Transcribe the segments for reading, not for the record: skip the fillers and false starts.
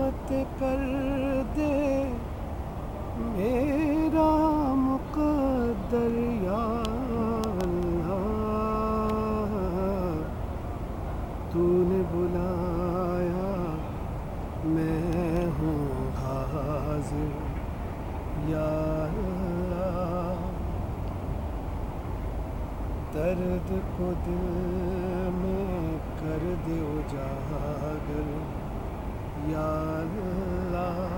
رحمت کر دے میرا مقدر یا اللہ، تو نے بلایا میں ہوں حاضر یا اللہ، درد کو دل میں کر دے اجاگر یا اللہ،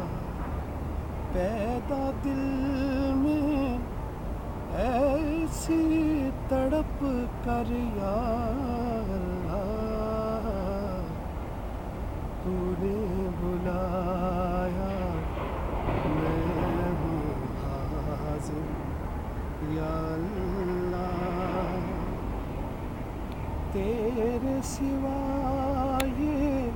پیدا دل میں ایسی تڑپ کر یا اللہ، تو نے بلایا میں ہوں حاضر یا اللہ، تیرے سوا یہ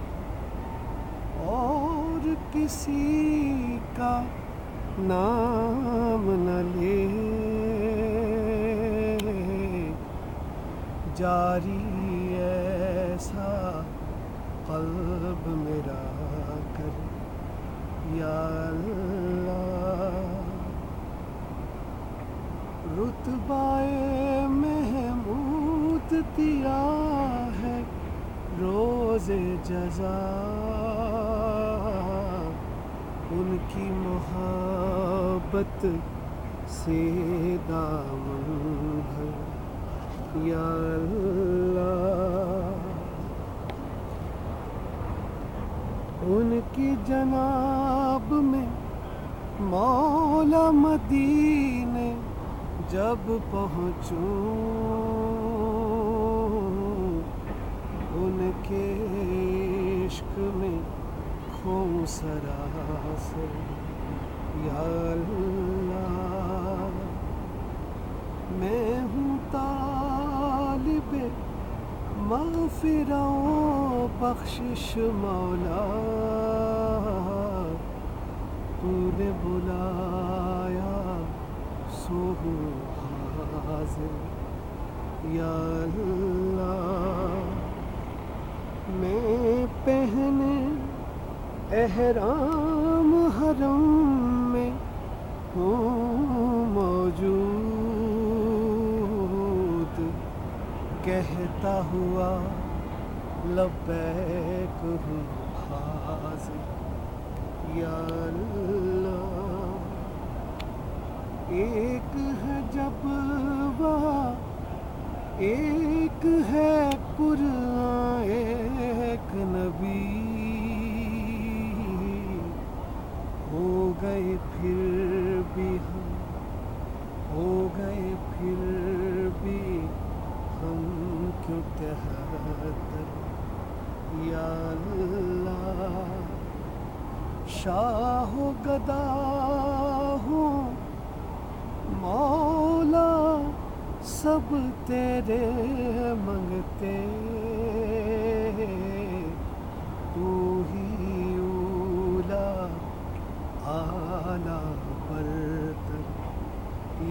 اور کسی کا نام نہ لے، جاری ایسا قلب میرا کر یا اللہ، رتبہ محمود دیا ہے روز جزا، ان کی محبت سے دامن بھر یا اللہ، ان کی جناب میں مولا مدینے جب پہنچوں، ان کے عشق میں کھوں سراسر یا اللہ، میں ہوں طالب مغفرہ و بخشش مولا، تو نے بلایا سو ہوں حاضر یا اللہ، میں پہنے احرام حرم میں ہوں موجود، کہتا ہوا لبیک ہوں حاضر یا اللہ، ایک ہے جبوہ ایک ہے قرآن ایک نبی، ہو گئے پھر بھی ہم کیوں تہتر یا اللہ، شاہ و گدا ہوں مولا سب تیرے منگتے، تو ہی اولا اعلیٰ برتر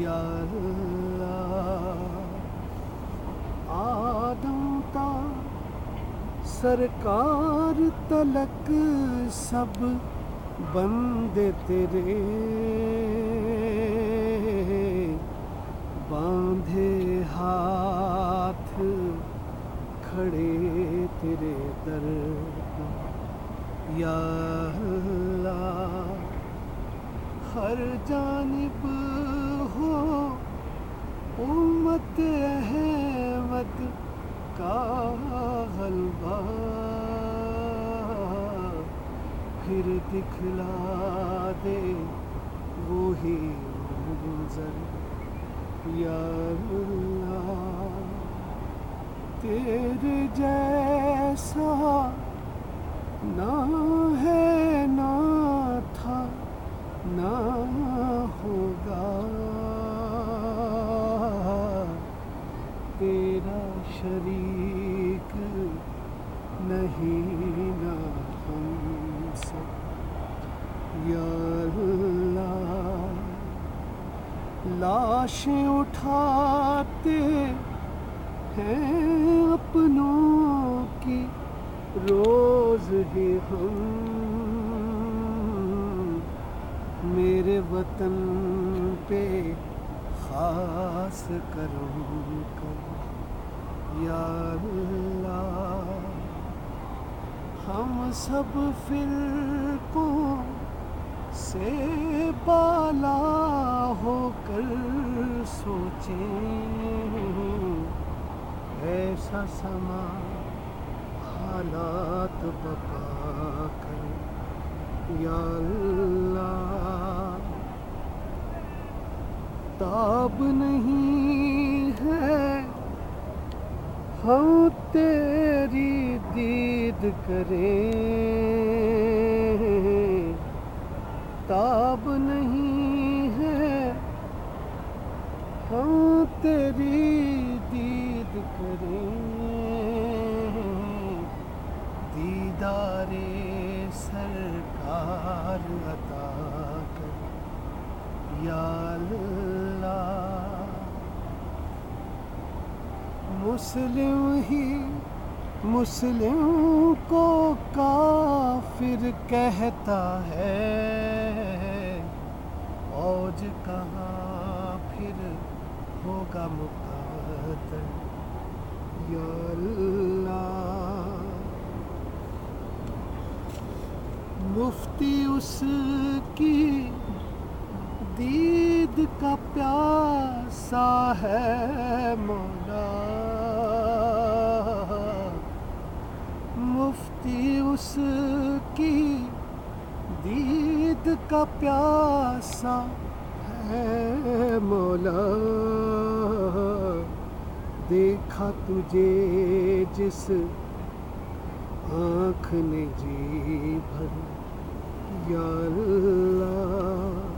یا اللہ، آدم تا سرکار تلک سب بندے تیرے، باندھے ہاتھ کھڑے تیرے در یا اللہ، ہر جانب ہو امت احمد کا غلبہ، پھر دکھلا دے وہی منظر یا اللہ، تیرے جیسا نہ ہے نہ تھا نہ ہوگا، تیرا شریک نہیں نہ ہم سب یا اللہ، لاشیں اٹھاتے ہیں اپنوں کی روز ہی ہم، تیرے وطن پہ خاص کرم کر یا اللہ. ہم سب فرقوں سے بالا ہو کر سوچیں ایسا سما حالات بقا کر یا اللہ. تاب نہیں ہے ہم تیری دید کریں, تاب نہیں ہے ہم تیری دید کریں, دیدار سرکار عطا کر یا اللہ. مسلم ہی مسلم کو کافر کہتا ہے, اوج کہاں پھر ہوگا مقدر یا اللہ. مفتی اس کی دید کا پیاسا ہے مولا, مفتی اس کی دید کا پیاسا ہے مولا. دیکھا تجھے جس آنکھ نے جی بھر یا اللہ.